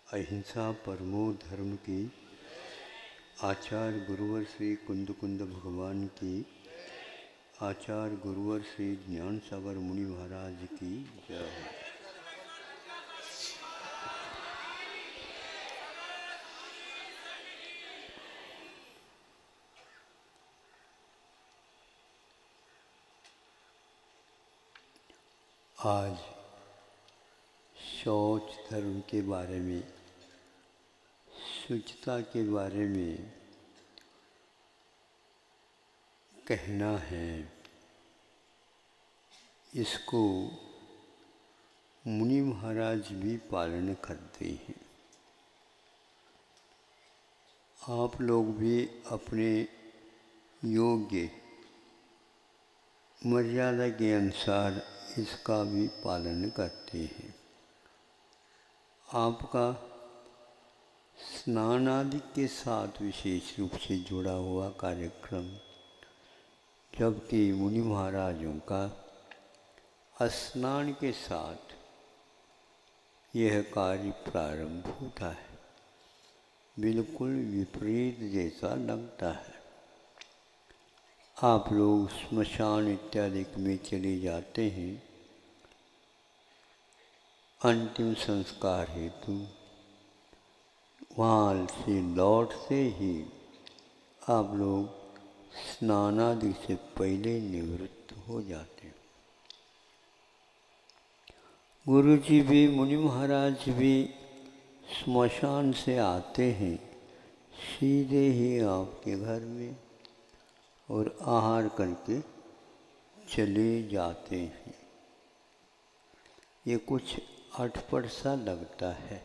अहिंसा परमो धर्म की, आचार्य गुरुवर श्री कुंद कुंद भगवान की, आचार्य गुरुवर श्री ज्ञान सागर मुनि महाराज की जय। आज शौच धर्म के बारे में, शुचिता के बारे में कहना है। इसको मुनि महाराज भी पालन करते हैं। आप लोग भी अपने योग्य मर्यादा के अनुसार इसका भी पालन करते हैं। आपका स्नान आदि के साथ विशेष रूप से जुड़ा हुआ कार्यक्रम, जबकि मुनि महाराजों का स्नान के साथ यह कार्य प्रारंभ होता है। बिल्कुल विपरीत जैसा लगता है। आप लोग स्मशान इत्यादि में चले जाते हैं अंतिम संस्कार हेतु। वहाँ से लौटते ही आप लोग स्नान आदि से पहले निवृत्त हो जाते हैं। गुरु जी भी, मुनि महाराज भी स्मशान से आते हैं सीधे ही आपके घर में और आहार करके चले जाते हैं। ये कुछ अटपट सा लगता है,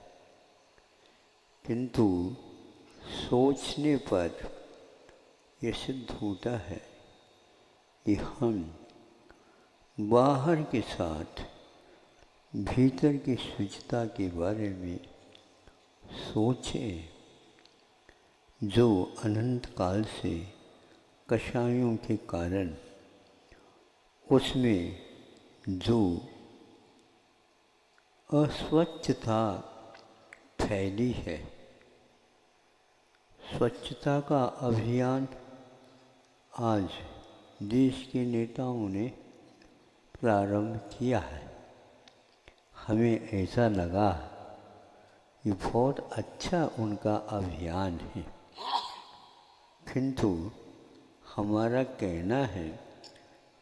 किंतु सोचने पर यह सिद्ध होता है कि हम बाहर के साथ भीतर की शुचिता के बारे में सोचें। जो अनंत काल से कषायों के कारण उसमें जो अस्वच्छता फैली है, स्वच्छता का अभियान आज देश के नेताओं ने प्रारंभ किया है। हमें ऐसा लगा कि बहुत अच्छा उनका अभियान है, किंतु हमारा कहना है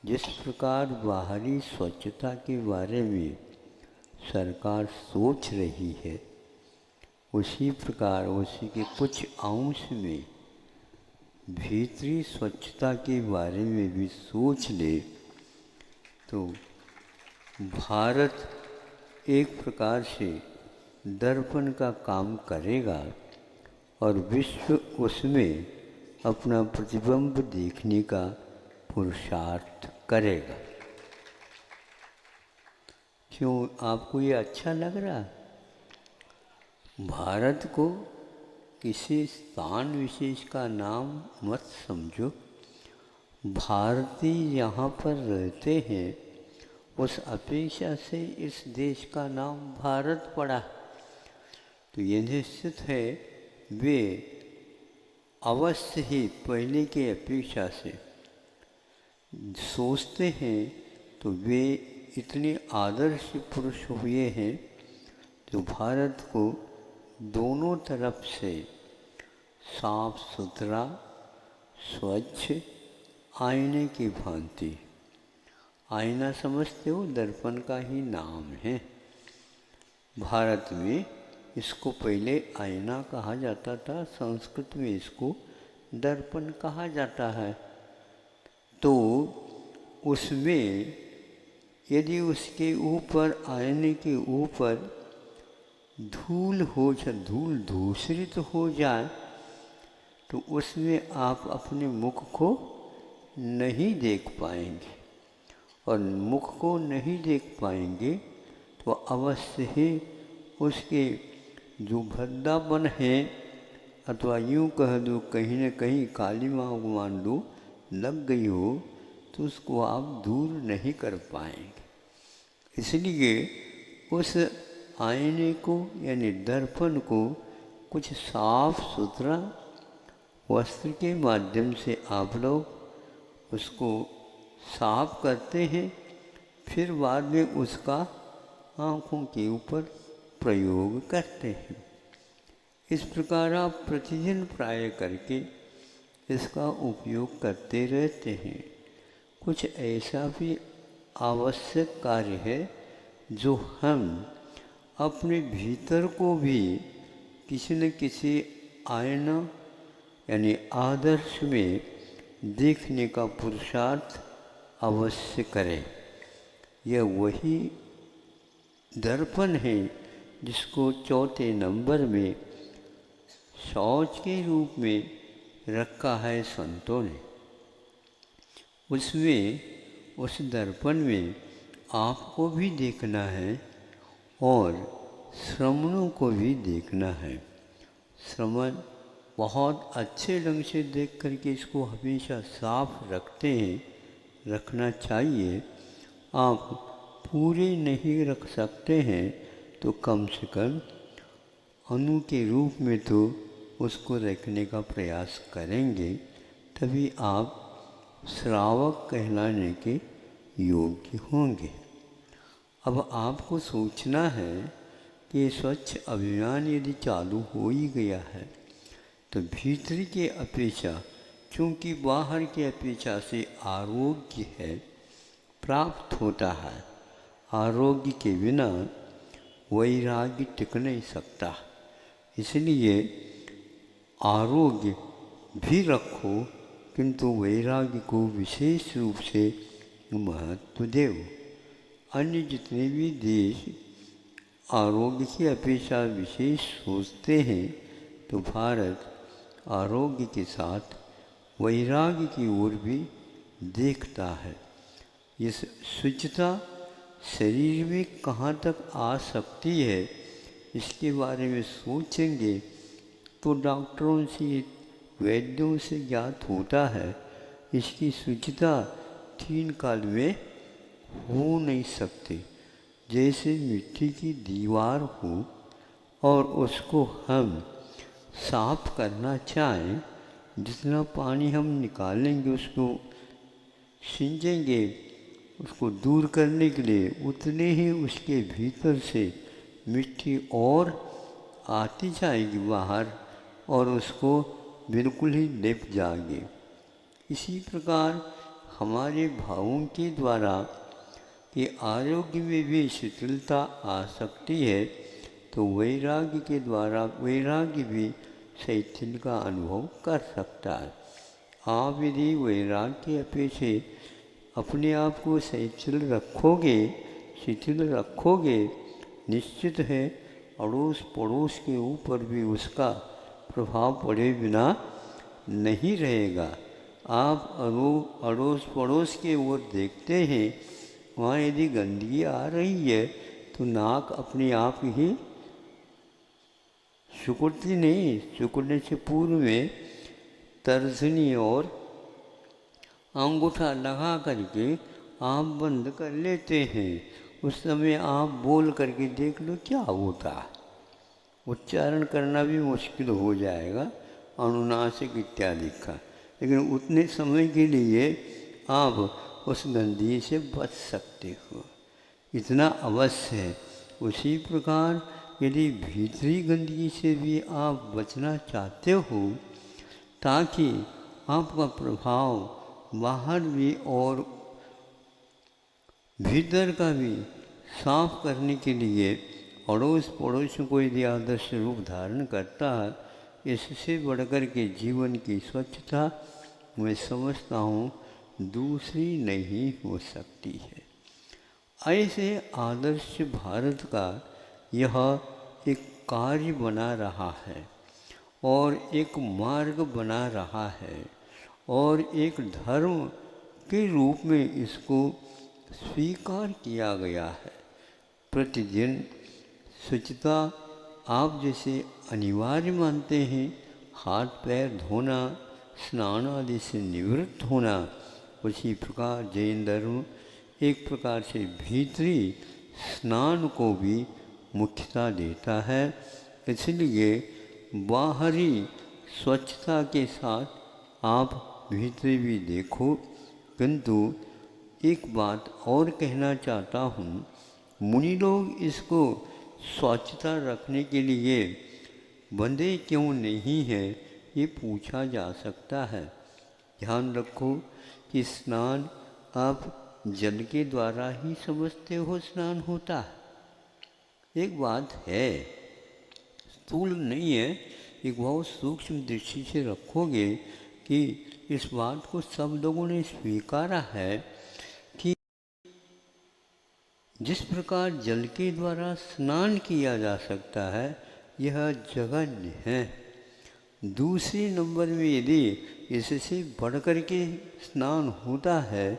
जिस प्रकार बाहरी स्वच्छता के बारे में सरकार सोच रही है, उसी प्रकार उसी के कुछ अंश में भीतरी स्वच्छता के बारे में भी सोच ले तो भारत एक प्रकार से दर्पण का काम करेगा और विश्व उसमें अपना प्रतिबिंब देखने का पुरुषार्थ करेगा। क्यों आपको ये अच्छा लग रहा? भारत को किसी स्थान विशेष का नाम मत समझो। भारतीय यहाँ पर रहते हैं, उस अपेक्षा से इस देश का नाम भारत पड़ा। तो ये निश्चित है वे अवश्य ही पहले के अपेक्षा से सोचते हैं, तो वे इतने आदर्श पुरुष हुए हैं जो भारत को दोनों तरफ से साफ सुथरा, स्वच्छ, आईने की भांति, आईना समझते हो, दर्पण का ही नाम है। भारत में इसको पहले आईना कहा जाता था, संस्कृत में इसको दर्पण कहा जाता है। तो उसमें यदि उसके ऊपर, आईने के ऊपर धूल हो जाए, धूल दूषित हो जाए, तो उसमें आप अपने मुख को नहीं देख पाएंगे, और मुख को नहीं देख पाएंगे तो अवश्य ही उसके जो भद्दापन है, अथवा यूँ कह दो कहीं न कहीं काली माँ मान लो लग गई हो, तो उसको आप दूर नहीं कर पाएंगे। इसलिए उस आईने को यानी दर्पण को कुछ साफ सुथरा वस्त्र के माध्यम से आप लोग उसको साफ करते हैं, फिर बाद में उसका आँखों के ऊपर प्रयोग करते हैं। इस प्रकार आप प्रतिदिन प्राय करके इसका उपयोग करते रहते हैं। कुछ ऐसा भी आवश्यक कार्य है जो हम अपने भीतर को भी किसी न किसी आईना यानी आदर्श में देखने का पुरुषार्थ अवश्य करें। यह वही दर्पण है जिसको चौथे नंबर में शौच के रूप में रखा है संतों ने। उसमें उस दर्पण में आपको भी देखना है और श्रमणों को भी देखना है। श्रमण बहुत अच्छे ढंग से देख करके इसको हमेशा साफ रखते हैं, रखना चाहिए। आप पूरे नहीं रख सकते हैं तो कम से कम अणु के रूप में तो उसको रखने का प्रयास करेंगे, तभी आप श्रावक कहलाने के योग्य होंगे। अब आपको सोचना है कि स्वच्छ अभियान यदि चालू हो ही गया है तो भीतर के अपेक्षा, चूँकि बाहर के अपेक्षा से आरोग्य है प्राप्त होता है। आरोग्य के बिना वैराग्य टिक नहीं सकता, इसलिए आरोग्य भी रखो किंतु वैराग्य को विशेष रूप से महत्व दो। अन्य जितने भी देश आरोग्य की अपेक्षा विशेष सोचते हैं तो भारत आरोग्य के साथ वैराग्य की ओर भी देखता है। इस शुचिता शरीर में कहाँ तक आ सकती है इसके बारे में सोचेंगे तो डॉक्टरों से, वैद्यों से ज्ञात होता है इसकी शुचिता 3 काल में हो नहीं सकती। जैसे मिट्टी की दीवार हो और उसको हम साफ करना चाहें, जितना पानी हम निकालेंगे उसको सींचेंगे उसको दूर करने के लिए, उतने ही उसके भीतर से मिट्टी और आती जाएगी बाहर और उसको बिल्कुल ही लिप जाएगी। इसी प्रकार हमारे भावों के द्वारा कि आरोग्य में भी शिथिलता आ सकती है तो वैराग्य के द्वारा वैराग्य भी शैथिल्य का अनुभव कर सकता है। आप यदि वैराग्य के अपेक्षा अपने आप को शिथिल रखोगे, शिथिल रखोगे, निश्चित है अड़ोस पड़ोस के ऊपर भी उसका प्रभाव पड़े बिना नहीं रहेगा। आप अड़ोस पड़ोस के ओर देखते हैं, वहाँ यदि गंदगी आ रही है तो नाक अपने आप ही सिकुड़ती नहीं, सिकुड़ने से पूर्व में तर्जनी और अंगूठा लगा करके आप बंद कर लेते हैं। उस समय आप बोल करके देख लो क्या होता है। उच्चारण करना भी मुश्किल हो जाएगा अनुनासिक इत्यादि का, लेकिन उतने समय के लिए आप उस गंदगी से बच सकते हो, इतना अवश्य है। उसी प्रकार यदि भीतरी गंदगी से भी आप बचना चाहते हो ताकि आपका प्रभाव बाहर भी और भीतर का भी साफ करने के लिए अड़ोस पड़ोस को यदि आदर्श रूप धारण करता है, इससे बढ़कर के जीवन की स्वच्छता मैं समझता हूँ दूसरी नहीं हो सकती है। ऐसे आदर्श भारत का यह एक कार्य बना रहा है और एक मार्ग बना रहा है और एक धर्म के रूप में इसको स्वीकार किया गया है। प्रतिदिन स्वच्छता आप जैसे अनिवार्य मानते हैं, हाथ पैर धोना, स्नान आदि से निवृत्त होना, उसी प्रकार जैन धर्म एक प्रकार से भीतरी स्नान को भी मुख्यता देता है। इसलिए बाहरी स्वच्छता के साथ आप भीतर भी देखो। किंतु एक बात और कहना चाहता हूँ, मुनि लोग इसको स्वच्छता रखने के लिए बंधे क्यों नहीं है, ये पूछा जा सकता है। ध्यान रखो कि स्नान आप जल के द्वारा ही समझते हो स्नान होता है। एक बात है, स्थूल नहीं है, एक बहुत सूक्ष्म दृष्टि से रखोगे कि इस बात को सब लोगों ने स्वीकारा है कि जिस प्रकार जल के द्वारा स्नान किया जा सकता है, यह जघन्य है। दूसरे नंबर में यदि इससे बढ़कर के स्नान होता है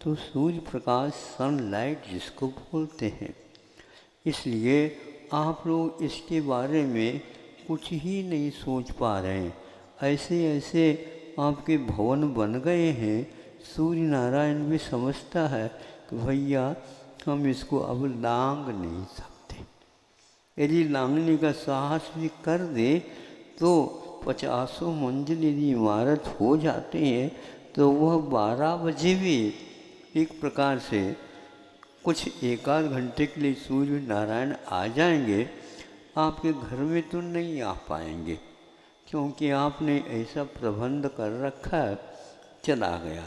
तो सूर्य प्रकाश, सनलाइट जिसको बोलते हैं। इसलिए आप लोग इसके बारे में कुछ ही नहीं सोच पा रहे हैं। ऐसे ऐसे आपके भवन बन गए हैं, सूर्य नारायण भी समझता है कि भैया हम इसको अब लांग नहीं सकते। यदि लांगने का साहस भी कर दे तो 50 मंजिल यदि इमारत हो जाते हैं तो वह 12 बजे भी एक प्रकार से कुछ एक आध घंटे के लिए सूर्य नारायण आ जाएंगे, आपके घर में तो नहीं आ पाएंगे, क्योंकि आपने ऐसा प्रबंध कर रखा है। चला गया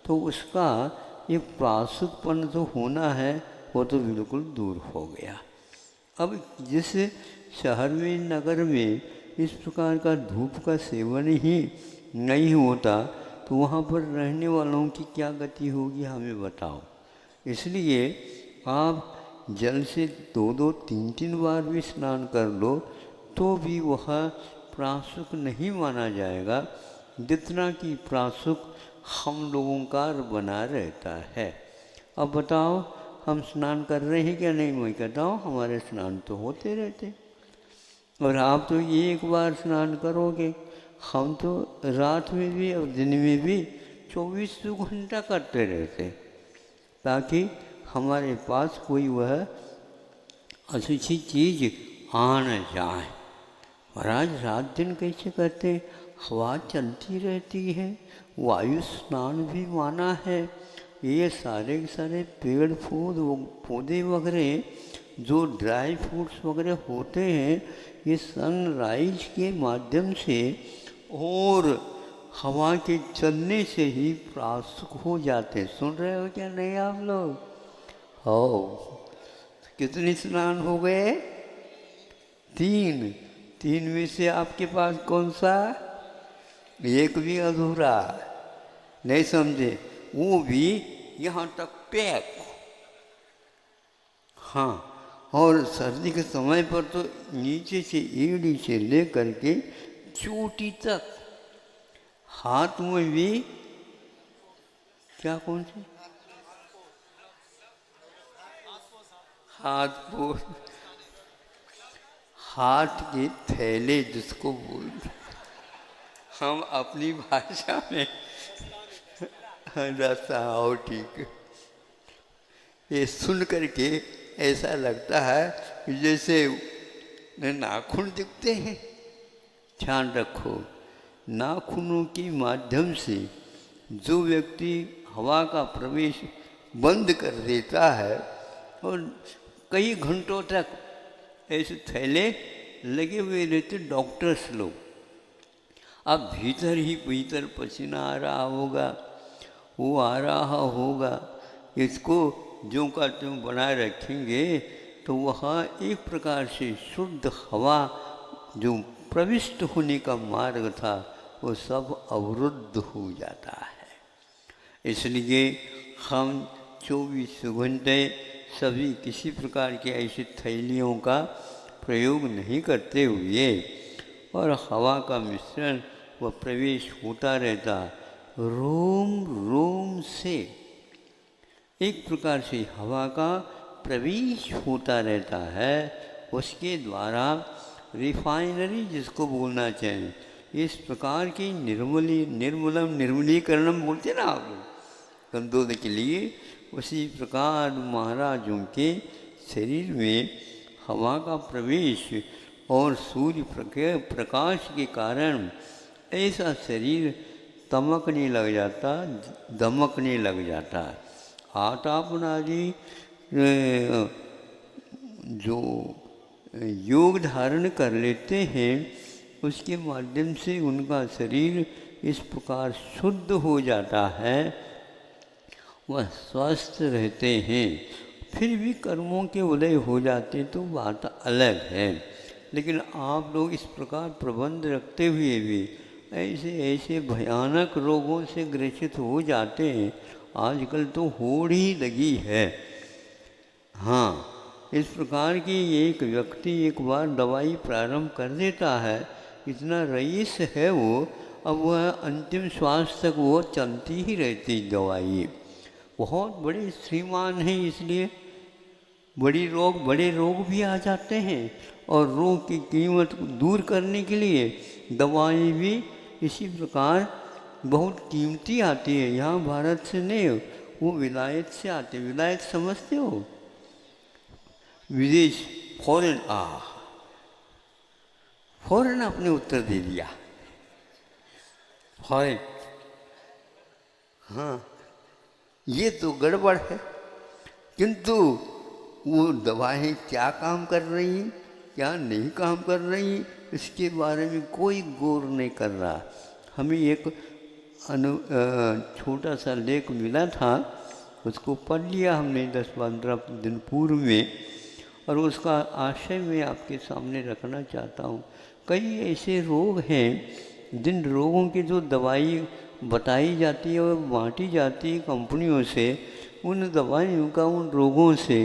तो उसका एक प्रासुकपन तो होना है, वो तो बिल्कुल दूर हो गया। अब जिस शहर में, नगर में इस प्रकार का धूप का सेवन ही नहीं होता तो वहाँ पर रहने वालों की क्या गति होगी, हमें बताओ। इसलिए आप जल से 2-2, 3-3 बार भी स्नान कर लो तो भी वह प्रासुक नहीं माना जाएगा, जितना कि प्रासुक हम लोगों का बना रहता है। अब बताओ हम स्नान कर रहे हैं क्या नहीं? मैं कहता हूँ हमारे स्नान तो होते रहते, और आप तो एक बार स्नान करोगे, हम तो रात में भी और दिन में भी 24 घंटा करते रहते, ताकि हमारे पास कोई वह अशुचि चीज़ आ न जाए। महाराज रात दिन कैसे करते? हवा चलती रहती है, वायु स्नान भी माना है। ये सारे के सारे पेड़ पौधे वगैरह जो ड्राई फ्रूट्स वगैरह होते हैं, ये सनराइज के माध्यम से और हवा के चलने से ही प्रासुक हो जाते। सुन रहे हो क्या नहीं आप लोग? हो कितने स्नान हो गए? 3 में से आपके पास कौन सा? एक भी अधूरा, नहीं समझे? वो भी यहाँ तक पैक। हाँ, और सर्दी के समय पर तो नीचे से एड़ी से लेकर के चोटी तक, हाथ में भी क्या, कौन से हाथ के थैले जिसको बोलते, हम अपनी भाषा में रसाओ, ठीक। ये सुन करके ऐसा लगता है जैसे नाखून दिखते हैं। ध्यान रखो, नाखूनों के माध्यम से जो व्यक्ति हवा का प्रवेश बंद कर देता है और कई घंटों तक ऐसे थैले लगे हुए रहते डॉक्टर्स लोग, अब भीतर ही भीतर पसीना आ रहा होगा, वो आ रहा होगा, इसको ज्यों का त्यों बनाए रखेंगे तो वह एक प्रकार से शुद्ध हवा जो प्रविष्ट होने का मार्ग था वो सब अवरुद्ध हो जाता है। इसलिए हम 24 घंटे सभी किसी प्रकार के ऐसी थैलियों का प्रयोग नहीं करते हुए और हवा का मिश्रण व प्रवेश होता रहता, रोम रोम से एक प्रकार से हवा का प्रवेश होता रहता है। उसके द्वारा रिफाइनरी जिसको बोलना चाहिए, इस प्रकार की निर्मलीकरणम बोलते ना आप लोग, कंदोद के लिए, उसी प्रकार महाराजों के शरीर में हवा का प्रवेश और सूर्य प्रकाश के कारण ऐसा शरीर तमकने लग जाता, दमकने लग जाता। आतापन आदि जो योग धारण कर लेते हैं उसके माध्यम से उनका शरीर इस प्रकार शुद्ध हो जाता है, वह स्वस्थ रहते हैं। फिर भी कर्मों के उदय हो जाते तो बात अलग है, लेकिन आप लोग इस प्रकार प्रबंध रखते हुए भी ऐसे ऐसे भयानक रोगों से ग्रसित हो जाते हैं। आजकल तो होड़ ही लगी है। हाँ, इस प्रकार की एक व्यक्ति एक बार दवाई प्रारंभ कर देता है, इतना रईस है वो, अब वह अंतिम श्वास तक वो चलती ही रहती दवाई। बहुत बड़े श्रीमान हैं, इसलिए बड़े रोग भी आ जाते हैं और रोग की कीमत दूर करने के लिए दवाई भी इसी प्रकार बहुत कीमती आती है। यहाँ भारत से नहीं, वो विलायत से आते। विलायत समझते हो? विदेश, फॉरेन। फॉरेन आपने उत्तर दे दिया, फॉरेन। हाँ, ये तो गड़बड़ है, किंतु वो दवाएं क्या काम कर रही हैं, क्या नहीं काम कर रही, इसके बारे में कोई गौर नहीं कर रहा। हमें एक छोटा सा लेख मिला था, उसको पढ़ लिया हमने 10-15 दिन पूर्व में, और उसका आशय मैं आपके सामने रखना चाहता हूँ। कई ऐसे रोग हैं जिन रोगों की जो दवाई बताई जाती है और बांटी जाती है कंपनियों से, उन दवाइयों का उन रोगों से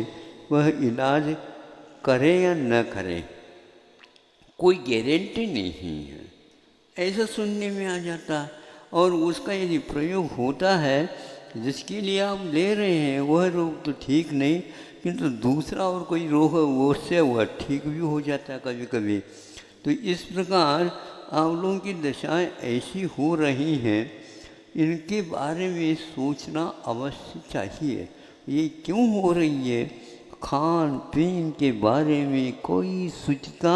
वह इलाज करें या न करें कोई गारंटी नहीं है, ऐसा सुनने में आ जाता। और उसका यदि प्रयोग होता है, जिसके लिए आप ले रहे हैं वह रोग तो ठीक नहीं, किंतु दूसरा और कोई रोग है वो उससे वह ठीक भी हो जाता है कभी कभी। तो इस प्रकार आप लोगों की दशाएं ऐसी हो रही हैं, इनके बारे में सोचना अवश्य चाहिए। ये क्यों हो रही है? खान पीन के बारे में कोई सूचिता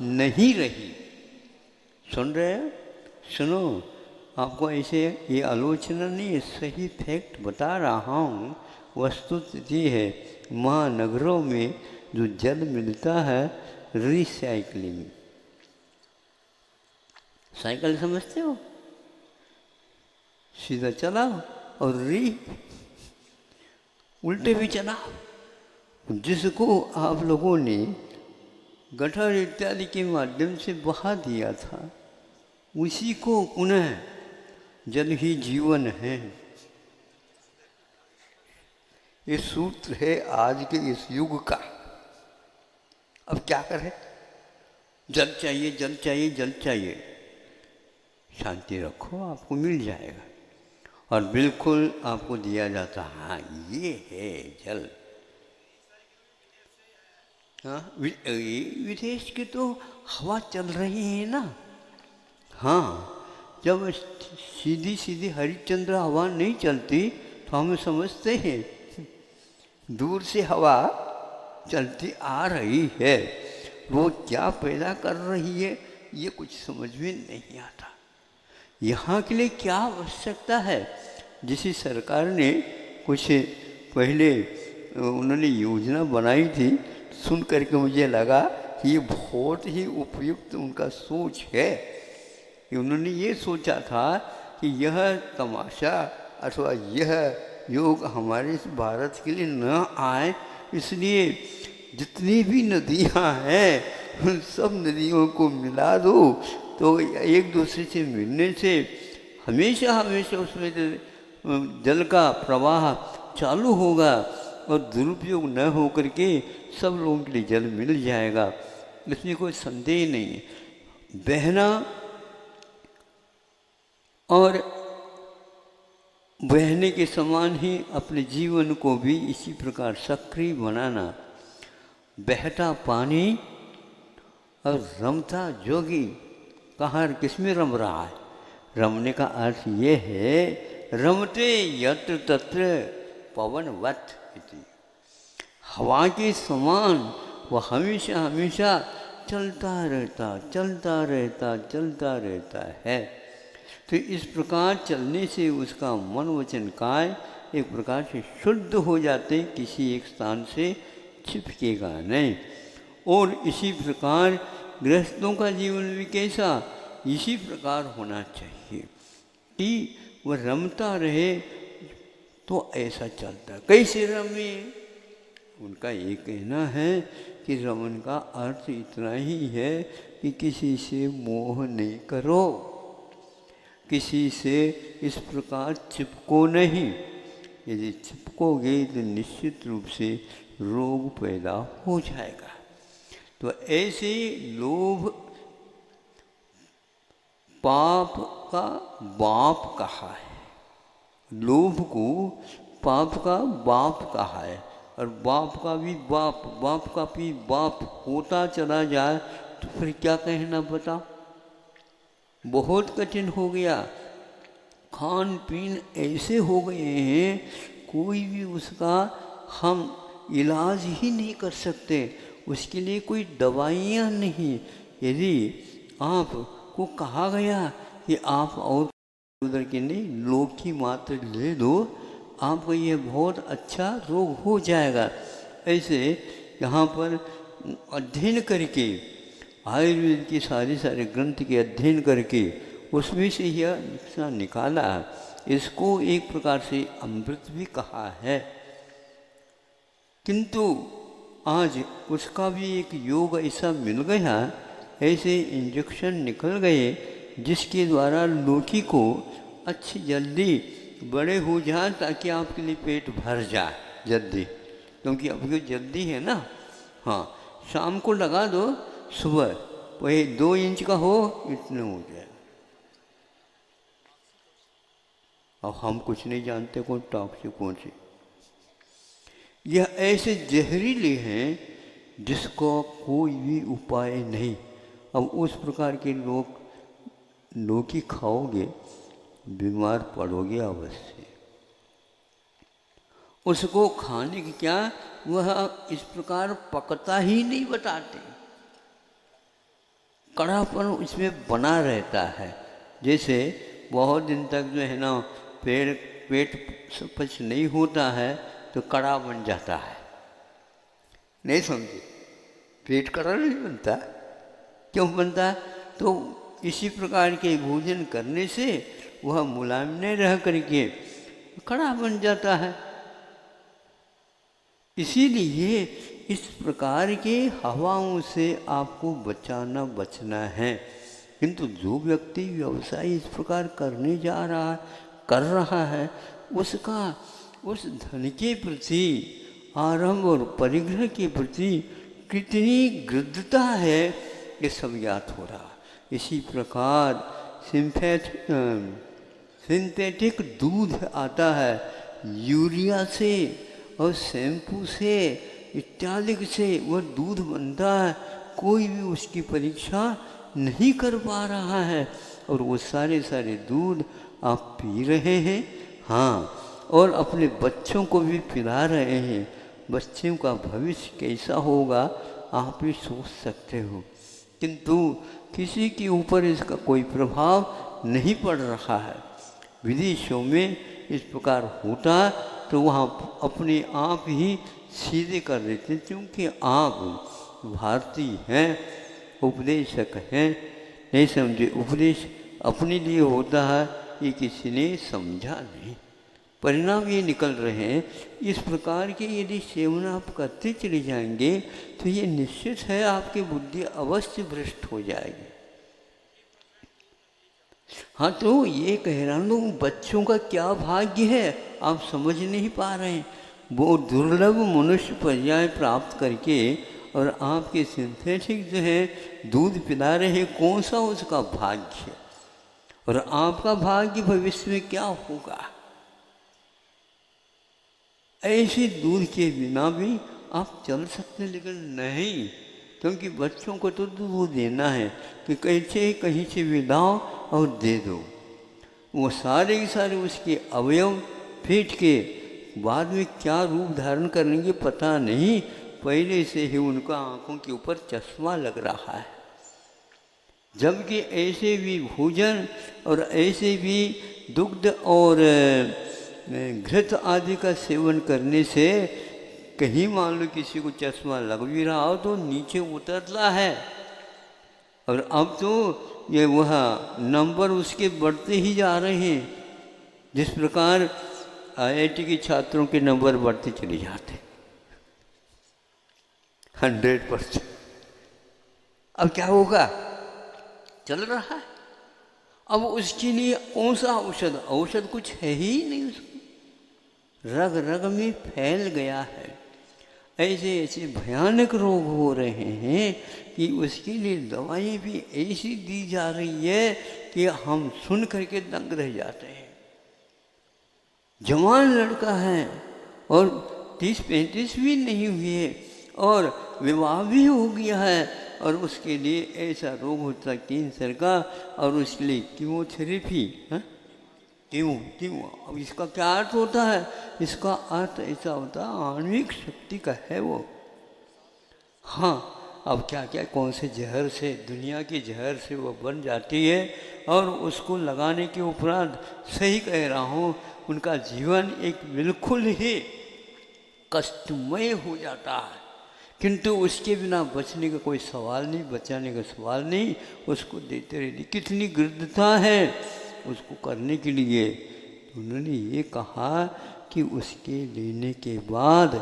नहीं रही। सुन रहे हैं? सुनो, आपको ऐसे ये आलोचना नहीं, सही फैक्ट बता रहा हूँ। वस्तुस्थिति है, महानगरों में जो जल मिलता है रिसाइकलिंग, साइकिल समझते हो, सीधा चलाओ और उल्टे भी चलाओ। जिसको आप लोगों ने गटर इत्यादि के माध्यम से बहा दिया था, उसी को पुनः जल ही जीवन है। ये सूत्र है आज के इस युग का। अब क्या करें? जल चाहिए, जल चाहिए, जल चाहिए। शांति रखो, आपको मिल जाएगा, और बिल्कुल आपको दिया जाता। हाँ, ये है जल। हाँ, विदेश की तो हवा चल रही है ना। हाँ, जब सीधी सीधी हरिश्चंद्र हवा नहीं चलती तो हम समझते हैं दूर से हवा चलती आ रही है, वो क्या पैदा कर रही है ये कुछ समझ में नहीं आता। यहाँ के लिए क्या आवश्यकता है? जिस सरकार ने कुछ पहले उन्होंने योजना बनाई थी, सुन करके मुझे लगा कि ये बहुत ही उपयुक्त उनका सोच है कि उन्होंने ये सोचा था कि यह तमाशा अथवा यह योग हमारे इस भारत के लिए न आए, इसलिए जितनी भी नदियाँ हैं उन सब नदियों को मिला दो, तो एक दूसरे से मिलने से हमेशा हमेशा उसमें जल का प्रवाह चालू होगा और दुरुपयोग न हो करके सब लोगों के लिए जल मिल जाएगा, इसमें कोई संदेह नहीं है। बहना और बहने के समान ही अपने जीवन को भी इसी प्रकार सक्रिय बनाना। बहता पानी और रमता जोगी, कहाँ किसमें रम रहा है? रमने का अर्थ ये है, रमते यत्र तत्र पवनवत इति, हवा के समान वह हमेशा हमेशा चलता रहता है। तो इस प्रकार चलने से उसका मन वचन काय एक प्रकार से शुद्ध हो जाते, किसी एक स्थान से चिपकेगा नहीं। और इसी प्रकार गृहस्थों का जीवन भी कैसा, इसी प्रकार होना चाहिए कि वह रमता रहे। तो ऐसा चलता, कैसे रमे? उनका ये कहना है कि रमन का अर्थ इतना ही है कि किसी से मोह नहीं करो, किसी से इस प्रकार चिपको नहीं। यदि चिपकोगे तो निश्चित रूप से रोग पैदा हो जाएगा। तो ऐसे लोभ पाप का बाप कहा है, लोभ को पाप का बाप कहा है। और बाप का भी बाप का भी बाप होता चला जाए तो फिर क्या कहना बता, बहुत कठिन हो गया। खान पीन ऐसे हो गए हैं, कोई भी उसका हम इलाज ही नहीं कर सकते, उसके लिए कोई दवाइयाँ नहीं। यदि आपको कहा गया कि आप और उधर के नहीं लौकी मात्र ले दो, आपको ये बहुत अच्छा रोग हो जाएगा। ऐसे यहाँ पर अध्ययन करके आयुर्वेद की सारे ग्रंथ के अध्ययन करके उसमें से यह निकाला, इसको एक प्रकार से अमृत भी कहा है। किंतु आज उसका भी एक योग ऐसा मिल गया, ऐसे इंजेक्शन निकल गए जिसके द्वारा लौकी को अच्छी जल्दी बड़े हो जाए ताकि आपके लिए पेट भर जाए जल्दी, क्योंकि अभी जल्दी है ना। हाँ, शाम को लगा दो, सुबह वही 2 इंच का हो इतने हो जाए। अब हम कुछ नहीं जानते कौन टॉक्सिक कौन सी, यह ऐसे जहरीले हैं जिसको कोई भी उपाय नहीं। अब उस प्रकार के लौकी खाओगे बीमार पड़ोगे अवश्य। उसको खाने की क्या, वह इस प्रकार पकता ही नहीं बताते, कड़ापन उसमें बना रहता है। जैसे बहुत दिन तक जो है ना पेट पच नहीं होता है तो कड़ा बन जाता है, नहीं समझे? पेट कड़ा नहीं बनता, क्यों बनता है? तो इसी प्रकार के भोजन करने से वह मुलायम नहीं रह करके कड़ा बन जाता है। इसीलिए इस प्रकार के हवाओं से आपको बचना है। किंतु जो व्यक्ति व्यवसाय इस प्रकार करने कर रहा है, उसका उस धन के प्रति आरंभ और परिग्रह के प्रति कितनी गृद्धता है, ये सब ज्ञात हो रहा। इसी प्रकार सिंथेटिक दूध आता है यूरिया से और शैम्पू से इत्यादि से वह दूध बनता है, कोई भी उसकी परीक्षा नहीं कर पा रहा है और वो सारे दूध आप पी रहे हैं। हाँ, और अपने बच्चों को भी पिला रहे हैं। बच्चों का भविष्य कैसा होगा आप भी सोच सकते हो, किंतु किसी के ऊपर इसका कोई प्रभाव नहीं पड़ रहा है। विदेशों में इस प्रकार होता तो वहाँ अपने आप ही सीधे कर देते, क्योंकि आप भारतीय हैं, उपदेशक हैं, नहीं समझे। उपदेश अपने लिए होता है, ये किसी ने समझा नहीं। परिणाम ये निकल रहे हैं। इस प्रकार के यदि सेवन आप करते चले जाएंगे तो ये निश्चित है आपकी बुद्धि अवश्य भ्रष्ट हो जाएगी। हाँ, तो ये कह रहा हूँ बच्चों का क्या भाग्य है, आप समझ नहीं पा रहे हैं। वो दुर्लभ मनुष्य पर्याय प्राप्त करके और आपके सिंथेटिक जो है दूध पिला रहे, कौन सा उसका भाग्य, और आपका भाग्य भविष्य में क्या होगा। ऐसे दूध के बिना भी आप चल सकते, लेकिन नहीं, क्योंकि बच्चों को तो दूध देना है कि कैसे कहीं से भी लाओ और दे दो। वो सारे के सारे उसके अवयव पेट के बाद में क्या रूप धारण करेंगे पता नहीं, पहले से ही उनका आंखों के ऊपर चश्मा लग रहा है। जबकि ऐसे भी भोजन और ऐसे भी दुग्ध और घृत आदि का सेवन करने से कहीं मान लो किसी को चश्मा लग भी रहा हो तो नीचे उतरता है। और अब तो ये वह नंबर उसके बढ़ते ही जा रहे हैं, जिस प्रकार IIT के छात्रों के नंबर बढ़ते चले जाते 100%। अब क्या होगा, चल रहा है। अब उसके लिए कौन सा औषध, औषध कुछ है ही नहीं उसको, रग रग में फैल गया है। ऐसे ऐसे भयानक रोग हो रहे हैं कि उसके लिए दवाएं भी ऐसी दी जा रही है कि हम सुन करके दंग रह जाते हैं। जवान लड़का है और 30-35 भी नहीं हुए और विवाह भी हो गया है और उसके लिए ऐसा रोग होता है कैंसर का, और उसके लिए कीमोथेरेपी। क्यों अब इसका क्या अर्थ होता है? इसका अर्थ ऐसा होता है आणविक शक्ति का है वो। हाँ, अब क्या क्या कौन से जहर से, दुनिया के जहर से वो बन जाती है और उसको लगाने के उपरांत, सही कह रहा हूँ, उनका जीवन एक बिल्कुल ही कष्टमय हो जाता है। किंतु उसके बिना बचने का कोई सवाल नहीं, बचाने का सवाल नहीं, उसको देते रहते। कितनी गृद्धता है उसको करने के लिए। उन्होंने ये कहा कि उसके लेने के बाद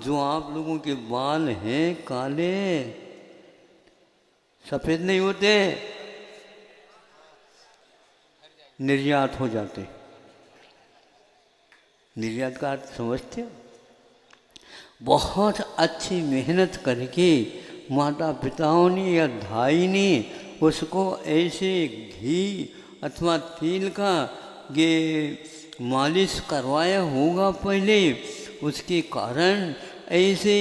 जो आप लोगों के बाल हैं काले, सफ़ेद नहीं होते, निर्यात हो जाते। निर्यात का अर्थ समझते हो? बहुत अच्छी मेहनत करके माता पिताओं ने या भाई ने उसको ऐसे घी अथवा तेल का ये मालिश करवाया होगा पहले, उसके कारण ऐसे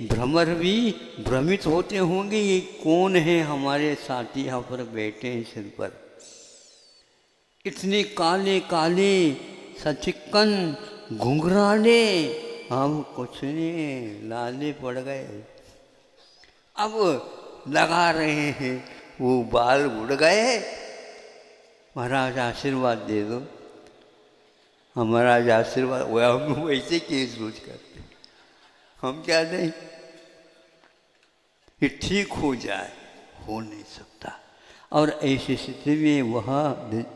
भ्रमर भी भ्रमित होते होंगे, ये कौन है हमारे साथी यहाँ पर बैठे हैं सिर पर, इतने काले काले सचिकन घुंघराले, हम कुछ नहीं, लाले पड़ गए। अब लगा रहे हैं, वो बाल उड़ गए, महाराज आशीर्वाद दे दो, हमारा आशीर्वाद, वो हम वैसे केस रोज करते, हम क्या दें कि ठीक हो जाए, हो नहीं सकता। और ऐसी स्थिति में वह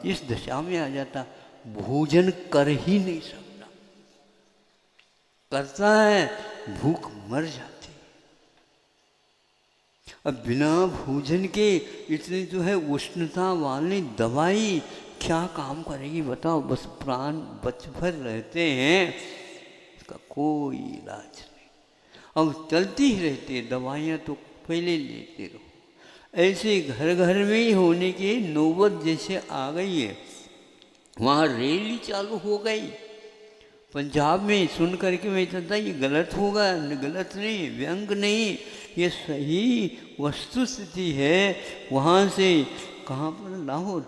इस दशा में आ जाता, भोजन कर ही नहीं सकता, करता है भूख मर जाती। अब बिना भोजन के इतनी जो है उष्णता वाली दवाई क्या काम करेगी बताओ? बस प्राण बच भर रहते हैं, इसका कोई इलाज नहीं। अब चलती ही रहती है दवाइयाँ, तो पहले लेते रहो। ऐसे घर घर में ही होने की नौबत जैसे आ गई है। वहाँ रैली चालू हो गई पंजाब में, सुन करके मैं चलता ये गलत होगा, गलत नहीं, व्यंग नहीं, ये सही वस्तु स्थिति है। वहाँ से कहाँ पर, लाहौर,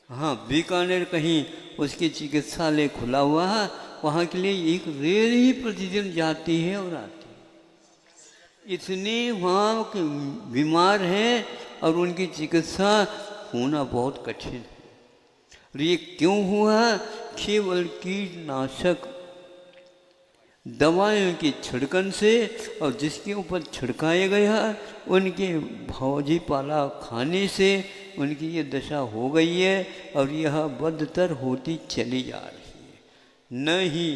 हाँ बीकानेर कहीं उसके चिकित्सालय खुला हुआ है, वहाँ के लिए एक रेल ही प्रतिदिन जाती है और आती है। इतने वहाँ के बीमार हैं और उनकी चिकित्सा होना बहुत कठिन है। और ये क्यों हुआ? केवल कीटनाशक दवाइयों के छिड़कन से, और जिसके ऊपर छिड़काया गया उनके भौजी पाला खाने से उनकी ये दशा हो गई है और यह बदतर होती चली जा रही है। न ही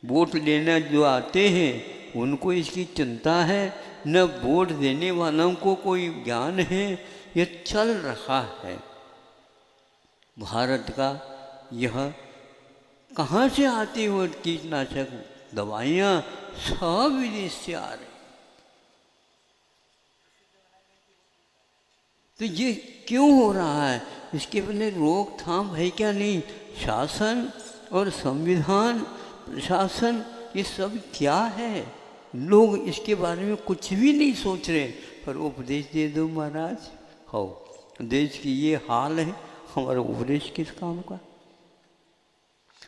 वोट लेना जो आते हैं उनको इसकी चिंता है, न वोट देने वालों को कोई ज्ञान है। ये चल रहा है भारत का, यह कहाँ से आती वो कीटनाशक दवाइयाँ? सब विदेश से आ रही। तो ये क्यों हो रहा है? इसके पहले रोकथाम है क्या नहीं? शासन और संविधान, प्रशासन, ये सब क्या है? लोग इसके बारे में कुछ भी नहीं सोच रहे, पर उपदेश दे दो महाराज, हो देश की ये हाल है, हमारा उपदेश किस काम का?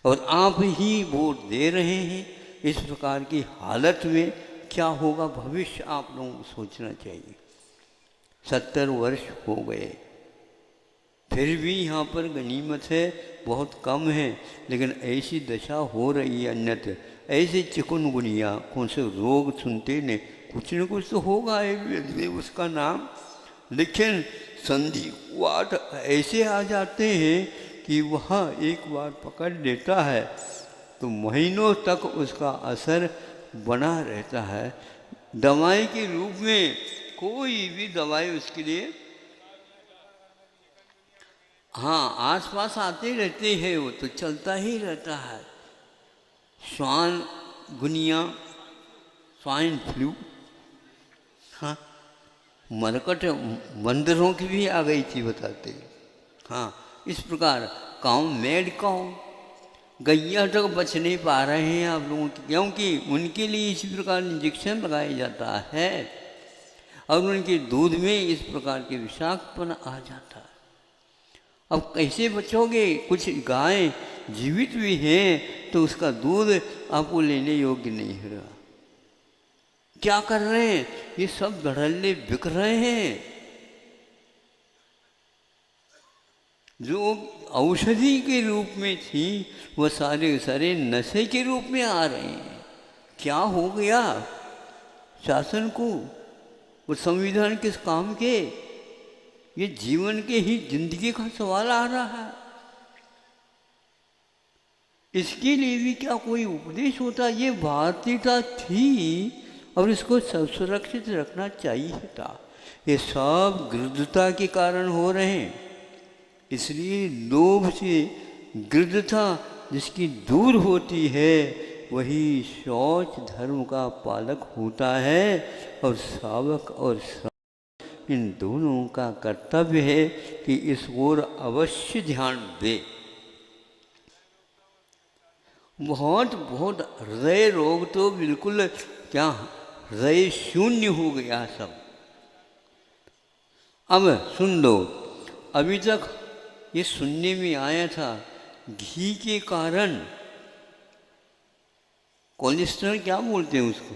और आप ही वोट दे रहे हैं, इस प्रकार की हालत में क्या होगा भविष्य आप लोगों को सोचना चाहिए। 70 वर्ष हो गए, फिर भी यहाँ पर गनीमत है बहुत कम है, लेकिन ऐसी दशा हो रही है। अन्यत्र ऐसे चिकुनगुनिया कौन से रोग सुनते ने, कुछ न कुछ तो होगा उसका नाम, लेकिन संधि वाट ऐसे आ जाते हैं कि वह एक बार पकड़ लेता है तो महीनों तक उसका असर बना रहता है। दवाई के रूप में कोई भी दवाई उसके लिए हाँ आसपास आते रहते हैं, वो तो चलता ही रहता है। स्वान गुनिया, स्वाइन फ्लू, हाँ मरकट बंदरों की भी आ गई थी बताते। हाँ इस प्रकार काउ मेड काउ गैया तक बच नहीं पा रहे हैं आप लोगों की, क्योंकि उनके लिए इसी प्रकार इंजेक्शन लगाया जाता है और उनके दूध में इस प्रकार के विषाक्तपन आ जाता है। अब कैसे बचोगे? कुछ गायें जीवित भी हैं तो उसका दूध आपको लेने योग्य नहीं है। क्या कर रहे हैं? ये सब धड़ल्ले बिक रहे हैं। जो औषधि के रूप में थी वह सारे सारे नशे के रूप में आ रहे हैं। क्या हो गया शासन को? वो संविधान किस काम के? ये जीवन के ही जिंदगी का सवाल आ रहा है। इसके लिए भी क्या कोई उपदेश होता? ये भारतीयता थी और इसको सब सुरक्षित रखना चाहिए था। ये सब गृद्धता के कारण हो रहे हैं। इसलिए लोभ से गृद्धता जिसकी दूर होती है वही शौच धर्म का पालक होता है। और सावक और इन दोनों का कर्तव्य है कि इस ओर अवश्य ध्यान दे। बहुत बहुत हृदय रोग तो बिल्कुल क्या हृदय शून्य हो गया सब। अब सुन लो, अभी तक ये सुनने में आया था घी के कारण कोलेस्ट्रॉल, क्या बोलते हैं उसको,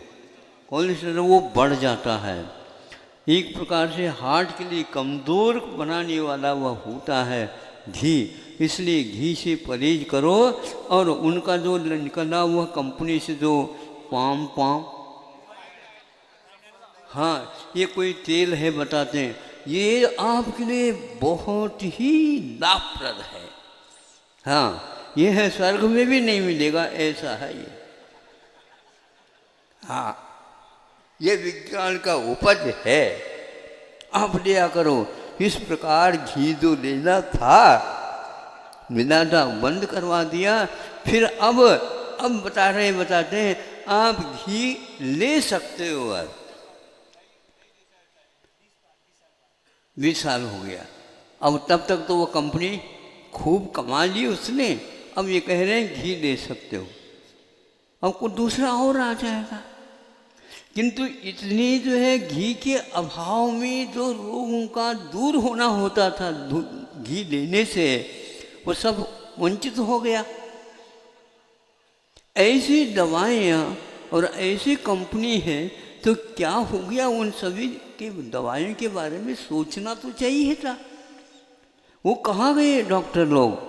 कोलेस्ट्रॉल वो बढ़ जाता है। एक प्रकार से हार्ट के लिए कमज़ोर बनाने वाला वह होता है घी। इसलिए घी से परहेज करो। और उनका जो निकला हुआ कंपनी से जो पाम हाँ ये कोई तेल है बताते हैं, ये आपके लिए बहुत ही लाभप्रद है। हाँ ये है स्वर्ग में भी नहीं मिलेगा, ऐसा है ये। हाँ ये विज्ञान का उपज है, आप लिया करो। इस प्रकार घी जो लेना था मिला था बंद करवा दिया। फिर अब बताते हैं आप घी ले सकते हो। अब 20 साल हो गया। अब तब तक तो वो कंपनी खूब कमा ली उसने। अब ये कह रहे हैं घी ले सकते हो, अब कोई दूसरा और आ जाएगा। किंतु इतनी जो है घी के अभाव में जो रोगों का दूर होना होता था घी लेने से, वो सब वंचित हो गया। ऐसी दवाइयाँ और ऐसी कंपनी है तो क्या हो गया? उन सभी के दवाइयों के बारे में सोचना तो चाहिए था। वो कहाँ गए डॉक्टर लोग?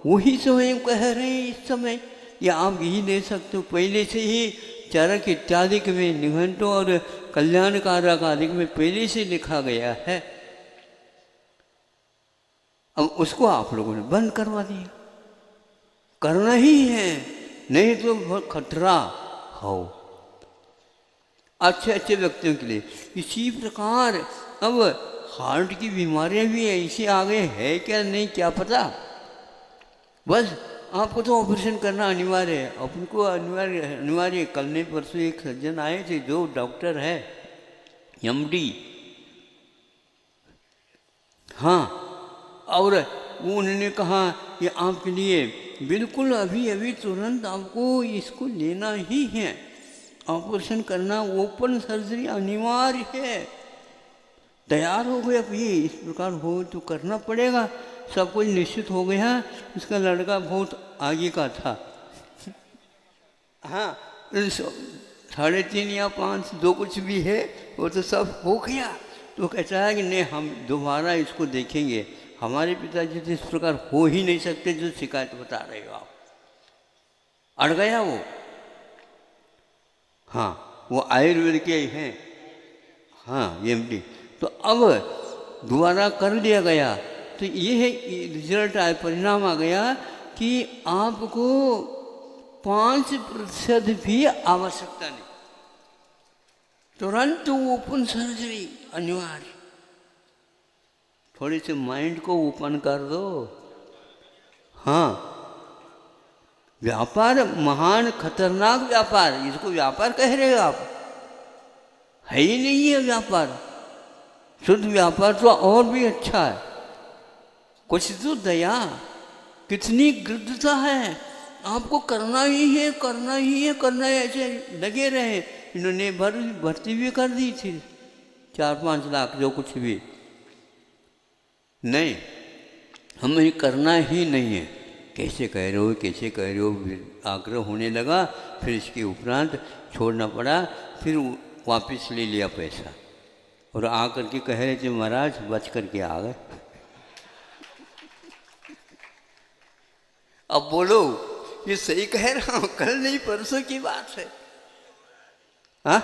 वही स्वयं कह रहे हैं इस समय या आप घी ले सकते हो। पहले से ही चरक इत्यादि में निघंटों और कल्याणकारक आदि में पहले से लिखा गया है। अब उसको आप लोगों ने बंद करवा दिया। करना ही है, नहीं तो बहुत खतरा हो अच्छे अच्छे व्यक्तियों के लिए। इसी प्रकार अब हार्ट की बीमारियां भी ऐसे आ गए हैं, क्या नहीं क्या पता। बस आपको तो ऑपरेशन करना अनिवार्य है। अपन को अनिवार्य। कल ने परसों एक सज्जन आए थे जो डॉक्टर है MD, हाँ, और वो उन्होंने कहा कि आपके लिए बिल्कुल अभी तुरंत आपको इसको लेना ही है, ऑपरेशन करना, ओपन सर्जरी अनिवार्य है। तैयार हो गया ये इस प्रकार हो तो करना पड़ेगा। सब कुछ निश्चित हो गया। उसका लड़का बहुत आगे का था। हाँ 3.5 या 5 जो कुछ भी है वो तो सब हो गया। तो कहता है कि नहीं, हम दोबारा इसको देखेंगे। हमारे पिताजी तो इस प्रकार हो ही नहीं सकते जो शिकायत बता रहे हो आप। अड़ गया वो। हाँ, वो आयुर्वेद के हैं। हाँ, एमडी। तो अब दोबारा कर लिया गया, तो ये है रिजल्ट आया, परिणाम आ गया कि आपको 5% भी आवश्यकता नहीं, तुरंत ओपन सर्जरी अनिवार्य। थोड़ी से माइंड को ओपन कर दो। हाँ, व्यापार महान खतरनाक व्यापार, इसको व्यापार कह रहे हो आप? है ही नहीं है व्यापार। शुद्ध व्यापार तो और भी अच्छा है। कुछ तो दया, कितनी गृद्धता है, आपको करना ही है, करना ही है, करना है, ऐसे लगे रहे। इन्होंने भर्ती भी कर दी थी 4-5 लाख, जो कुछ भी नहीं, हमें करना ही नहीं है। कैसे कह रहे हो, कैसे कह रहे हो, आग्रह होने लगा। फिर इसके उपरांत छोड़ना पड़ा, फिर वापस ले लिया पैसा और आ करके कह रहे थे महाराज बच करके आ गए। अब बोलो, ये सही कह रहा हूं? कल नहीं परसों की बात है। हाँ,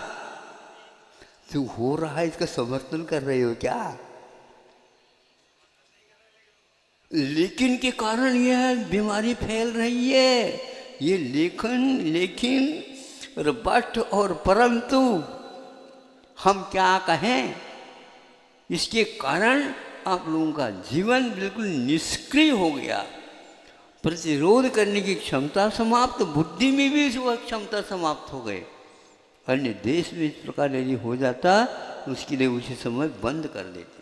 तो हो रहा है, इसका समर्थन कर रहे हो क्या? लेकिन के कारण यह बीमारी फैल रही है। ये लेकिन बट और परंतु हम क्या कहें, इसके कारण आप लोगों का जीवन बिल्कुल निष्क्रिय हो गया। प्रतिरोध करने की क्षमता समाप्त, बुद्धि में भी वह क्षमता समाप्त हो गई। अन्य देश में इस प्रकार यदि हो जाता तो उसके लिए उसी समय बंद कर देते।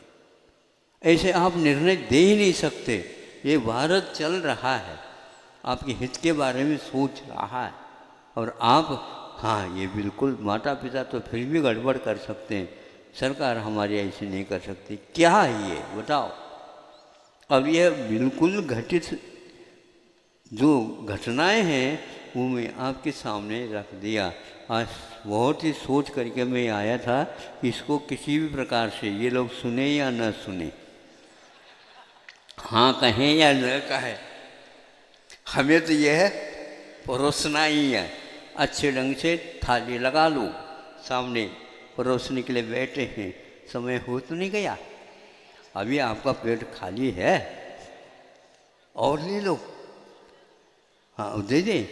ऐसे आप निर्णय दे ही नहीं सकते। ये भारत चल रहा है, आपके हित के बारे में सोच रहा है, और आप, हाँ, ये बिल्कुल माता पिता तो फिर भी गड़बड़ कर सकते हैं, सरकार हमारी ऐसे नहीं कर सकती। क्या है ये बताओ? अब यह बिल्कुल घटित जो घटनाएं हैं वो मैं आपके सामने रख दिया। आज बहुत ही सोच करके मैं आया था, इसको किसी भी प्रकार से ये लोग सुने या न सुने, हाँ कहें या न कहें, हमें तो यह परोसना ही है। अच्छे ढंग से थाली लगा लो, सामने परोसने के लिए बैठे हैं, समय हो तो नहीं गया, अभी आपका पेट खाली है, और ले लो, हाँ दे दें।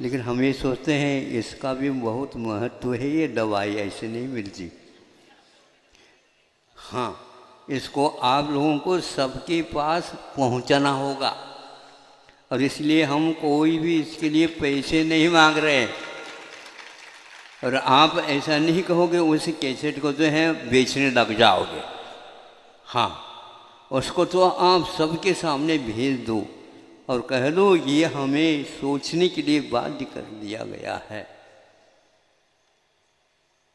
लेकिन हम ये सोचते हैं इसका भी बहुत महत्व है, ये दवाई ऐसे नहीं मिलती। हाँ, इसको आप लोगों को सबके पास पहुंचाना होगा, और इसलिए हम कोई भी इसके लिए पैसे नहीं मांग रहे। और आप ऐसा नहीं कहोगे उस कैसेट को जो है बेचने लग जाओगे, हाँ, उसको तो आप सबके सामने भेज दो और कह दो ये हमें सोचने के लिए बाध्य कर दिया गया है।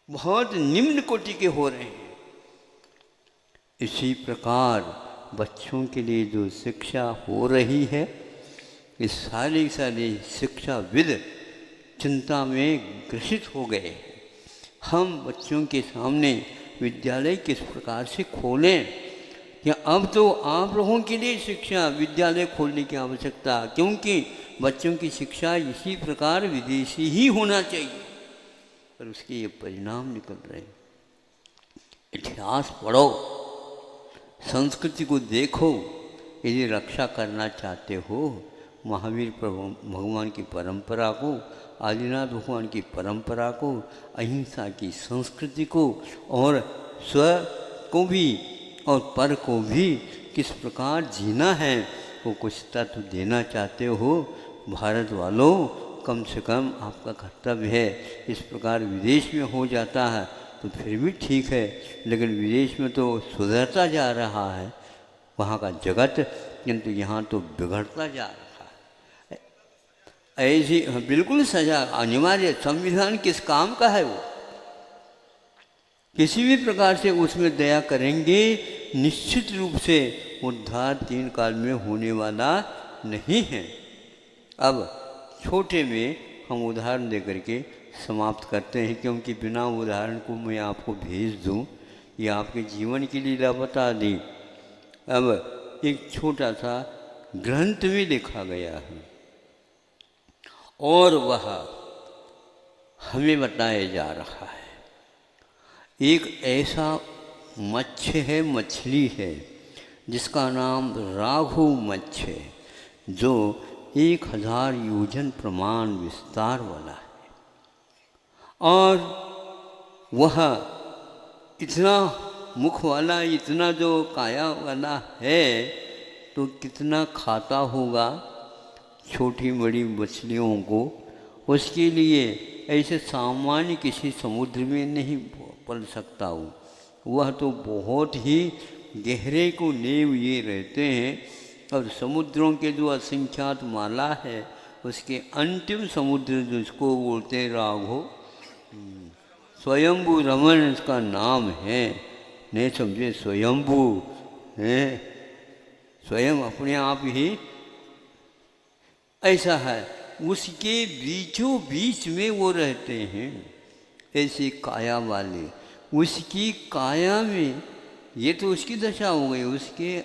बहुत निम्न कोटि के हो रहे हैं। इसी प्रकार बच्चों के लिए जो शिक्षा हो रही है, इस सारी शिक्षाविद चिंता में ग्रसित हो गए। हम बच्चों के सामने विद्यालय किस प्रकार से खोलें, या अब तो आप लोगों के लिए शिक्षा विद्यालय खोलने की आवश्यकता, क्योंकि बच्चों की शिक्षा इसी प्रकार विदेशी ही होना चाहिए, पर उसके ये परिणाम निकल रहे हैं। इतिहास पढ़ो, संस्कृति को देखो। यदि रक्षा करना चाहते हो महावीर भगवान की परंपरा को, आदिनाथ भगवान की परंपरा को, अहिंसा की संस्कृति को, और स्व को भी और पर को भी किस प्रकार जीना है वो कुछ तत्व देना चाहते हो, भारत वालों, कम से कम आपका कर्तव्य है। इस प्रकार विदेश में हो जाता है तो फिर भी ठीक है, लेकिन विदेश में तो सुधरता जा रहा है वहाँ का जगत, किंतु यहाँ तो बिगड़ता जा रहा है। ऐसी बिल्कुल सजा अनिवार्य। संविधान किस काम का है? वो किसी भी प्रकार से उसमें दया करेंगे, निश्चित रूप से उद्धार 3 काल में होने वाला नहीं है। अब छोटे में हम उदाहरण दे करके समाप्त करते हैं, क्योंकि बिना उदाहरण को मैं आपको भेज दूं, ये आपके जीवन की लीला बता दी। अब एक छोटा सा ग्रंथ में लिखा गया है और वह हमें बताया जा रहा है। एक ऐसा मछली है जिसका नाम राघु मच्छ है, जो 1000 योजन प्रमाण विस्तार वाला है, और वह इतना मुख वाला, इतना जो काया वाला है, तो कितना खाता होगा छोटी बड़ी मछलियों को। उसके लिए ऐसे सामान्य किसी समुद्र में नहीं पल सकता हो, वह तो बहुत ही गहरे को नींव ये रहते हैं। और समुद्रों के जो असंख्यात माला है, उसके अंतिम समुद्र जिसको बोलते हैं राघो, स्वयंभू रमन इसका नाम है। नहीं समझे, स्वयंभू है, स्वयं अपने आप ही ऐसा है, उसके बीचों बीच में वो रहते हैं, ऐसी काया वाले। उसकी काया में, ये तो उसकी दशा हो गई, उसके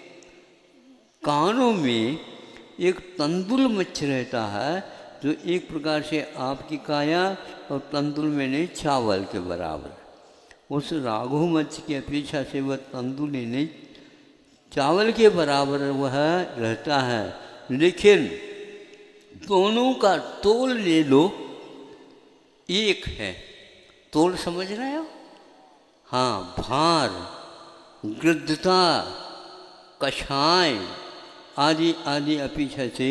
कानों में एक तंदुल मच्छ रहता है, जो एक प्रकार से आपकी काया और तंदुल में नहीं, चावल के बराबर। उस राघो मच्छ की अपेक्षा से वह तंदुल नहीं, चावल के बराबर वह रहता है। लेकिन दोनों का तोल ले लो, एक है। तोल समझ रहे हो? हाँ, भार, गृद्धता, कषाय आदि आदि अपेक्षा से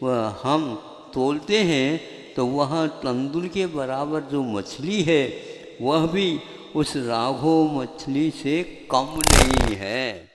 वह हम तोलते हैं, तो वह तंदुल के बराबर जो मछली है, वह भी उस राघो मछली से कम नहीं है।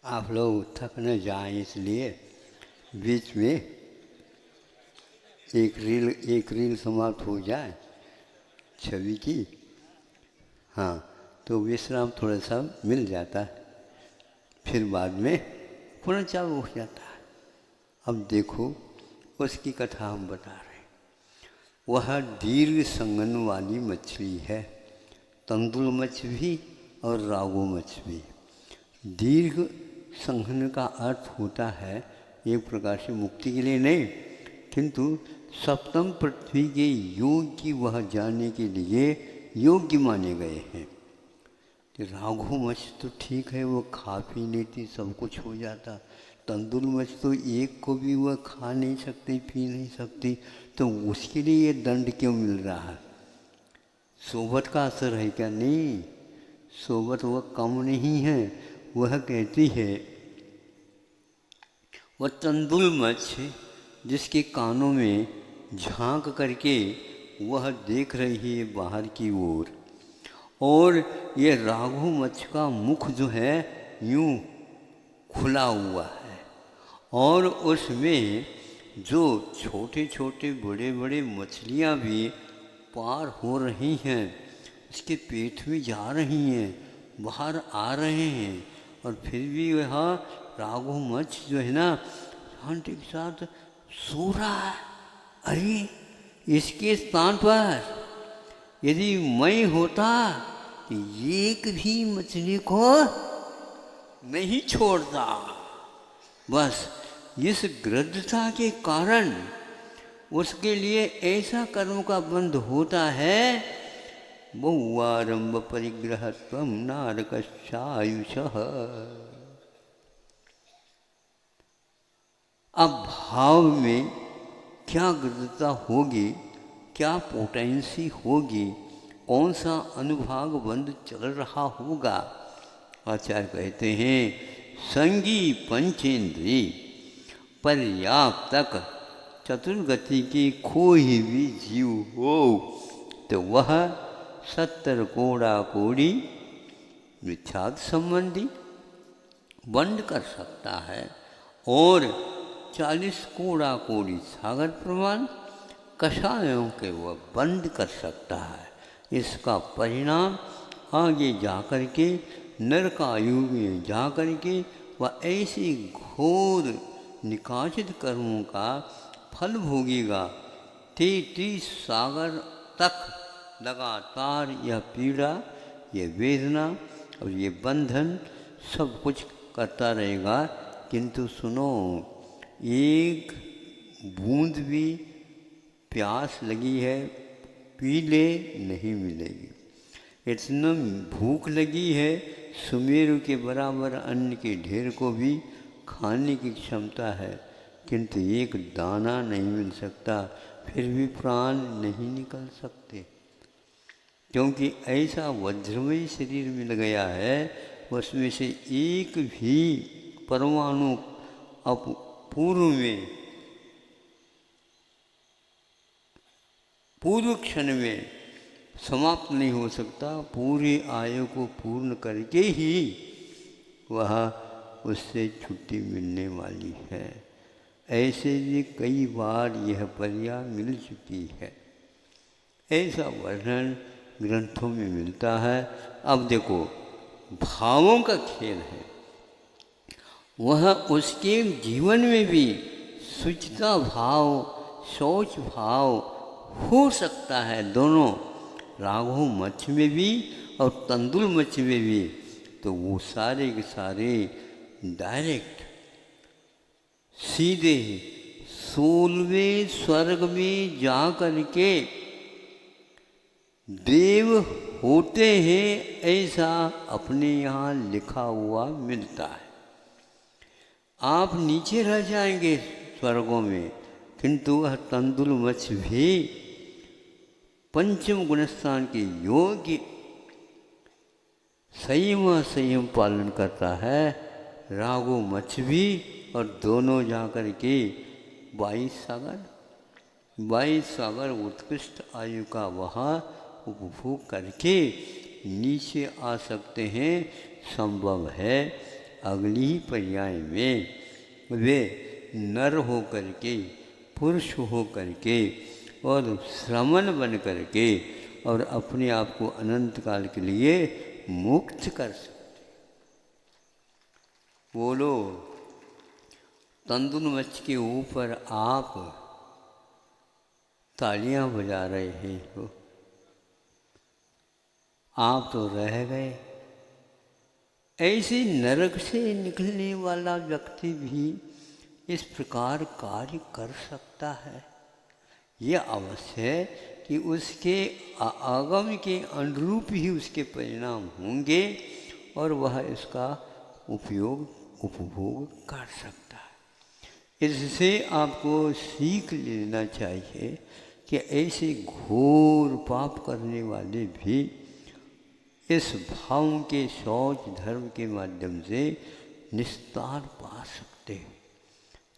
आप लोग थक न जाएं, इसलिए बीच में एक रील समाप्त हो जाए छवि की, हाँ, तो विश्राम थोड़ा सा मिल जाता है, फिर बाद में पुनः चालू हो जाता है। अब देखो, उसकी कथा हम बता रहे हैं। वह दीर्घ संगन वाली मछली है, तंदुल मच्छ भी और राघो मच्छ भी। दीर्घ संघन का अर्थ होता है एक प्रकार से मुक्ति के लिए नहीं, किंतु सप्तम पृथ्वी के योग की वह जाने के लिए योग्य माने गए हैं। कि राघो मच्छ तो ठीक है, वो खा पी लेती, सब कुछ हो जाता। तंदुल मच्छ तो एक को भी वह खा नहीं सकती, पी नहीं सकती, तो उसके लिए ये दंड क्यों मिल रहा है? सोबत का असर है क्या? नहीं, सोबत वह कम नहीं है। वह कहती है, वह तंदुल मच्छ जिसके कानों में झांक करके वह देख रही है बाहर की ओर, और ये राघो मच्छ का मुख जो है यूं खुला हुआ है, और उसमें जो छोटे छोटे बड़े बड़े मछलियां भी पार हो रही हैं, उसके पेट में जा रही हैं, बाहर आ रहे हैं, और फिर भी वह राघो मच्छ जो है ना, शांति के साथ सो रहा है। अरे, इसके स्थान पर यदि मैं होता तो एक भी मछली को नहीं छोड़ता। बस इस गृद्धता के कारण उसके लिए ऐसा कर्म का बंध होता है, बहुआरंभ परिग्रहत्वम नारकस्यायुषः। अब भाव में क्या गृद्धता होगी, क्या पोटेंसी होगी, कौन सा अनुभाग बंध चल रहा होगा? आचार्य कहते हैं, संगी पंचेंद्री पर्याप्तक चतुर्गति की कोई भी जीव हो, तो वह 70 कोड़ा कोड़ी मिथ्यात्व संबंधी बंद कर सकता है और 40 कोड़ा कोड़ी सागर प्रमाण कषायों के वह बंद कर सकता है। इसका परिणाम आगे जाकर के नरकायु में जाकर के वह ऐसी घोर निकाचित कर्मों का फल भोगेगा। 33 सागर तक लगातार यह पीड़ा, यह वेदना और ये बंधन सब कुछ करता रहेगा। किंतु सुनो, एक बूंद भी प्यास लगी है, पी ले, नहीं मिलेगी। इतना भूख लगी है, सुमेरु के बराबर अन्न के ढेर को भी खाने की क्षमता है, किंतु एक दाना नहीं मिल सकता, फिर भी प्राण नहीं निकल सकते, क्योंकि ऐसा वज्रमयी शरीर मिल गया है, उसमें से एक भी परमाणु अब पूर्व क्षण में समाप्त नहीं हो सकता। पूरी आयु को पूर्ण करके ही वह उससे छुट्टी मिलने वाली है। ऐसे भी कई बार यह पर्या मिल चुकी है, ऐसा वर्णन ग्रंथों में मिलता है। अब देखो, भावों का खेल है, वह उसके जीवन में भी शुचिता भाव, शौच भाव हो सकता है, दोनों राघव मच्छ में भी और तंदुल मच्छ में भी। तो वो सारे के सारे डायरेक्ट सीधे 16वें स्वर्ग में जा कर के देव होते हैं, ऐसा अपने यहाँ लिखा हुआ मिलता है। आप नीचे रह जाएंगे स्वर्गों में, किंतु वह तंदुल मत्स्य भी पंचम गुणस्थान के योग्य संयम पालन करता है। राघव मत्स्य भी, और दोनों जाकर के 22 सागर उत्कृष्ट आयु का वहाँ उपभोग करके नीचे आ सकते हैं। संभव है अगली ही पर्याय में वे नर हो करके, पुरुष हो करके और श्रमण बन करके और अपने आप को अनंत काल के लिए मुक्त कर सकते। बोलो, तंदुल मच्छ के ऊपर आप तालियां बजा रहे हो, आप तो रह गए। ऐसे नरक से निकलने वाला व्यक्ति भी इस प्रकार कार्य कर सकता है। यह अवश्य है कि उसके आगम के अनुरूप ही उसके परिणाम होंगे और वह इसका उपभोग कर सकता है। इससे आपको सीख लेना चाहिए कि ऐसे घोर पाप करने वाले भी इस भाव के शौच धर्म के माध्यम से निस्तार पा सकते हैं।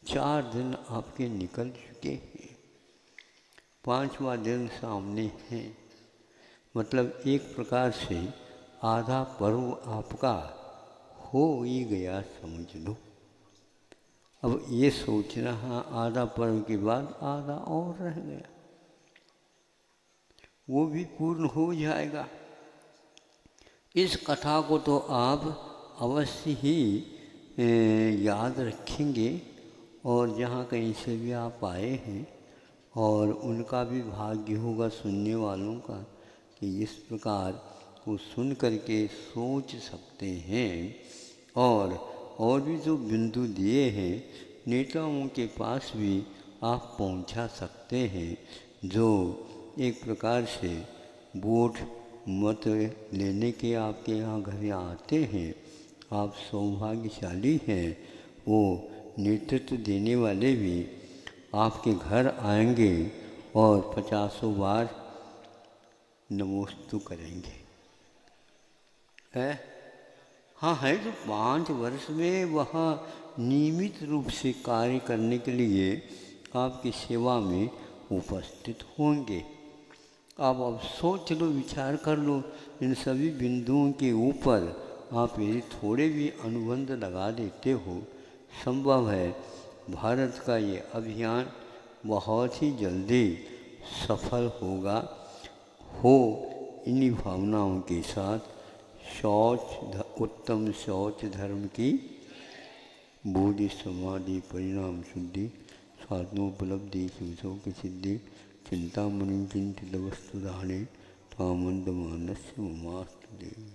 4 दिन आपके निकल चुके हैं, 5वां दिन सामने है। मतलब एक प्रकार से आधा पर्व आपका हो ही गया समझ लो। अब ये सोचना, हाँ आधा पर्व के बाद आधा और रह गया, वो भी पूर्ण हो जाएगा। इस कथा को तो आप अवश्य ही याद रखेंगे, और जहाँ कहीं से भी आप आए हैं और उनका भी भाग्य होगा सुनने वालों का कि इस प्रकार को सुन करके सोच सकते हैं। और भी जो बिंदु दिए हैं नेताओं के पास भी आप पहुंचा सकते हैं, जो एक प्रकार से वोट मत लेने के आपके यहाँ घर आते हैं। आप सौभाग्यशाली हैं, वो नेतृत्व देने वाले भी आपके घर आएंगे और 50 बार नमोस्तु करेंगे। है हाँ, है तो 5 वर्ष में वहाँ नियमित रूप से कार्य करने के लिए आपकी सेवा में उपस्थित होंगे। आप अब सोच लो, विचार कर लो, इन सभी बिंदुओं के ऊपर आप यदि थोड़े भी अनुबंध लगा देते हो, संभव है भारत का ये अभियान बहुत ही जल्दी सफल होगा। हो इन्हीं भावनाओं के साथ उत्तम शौच धर्म की बोधि समाधि परिणाम शुद्धि साधनोपलब्धि शिवसों की सिद्धि चिंतामणि चिंतित वस्तुदाने तामंद मानस्य ममास्तु देवी।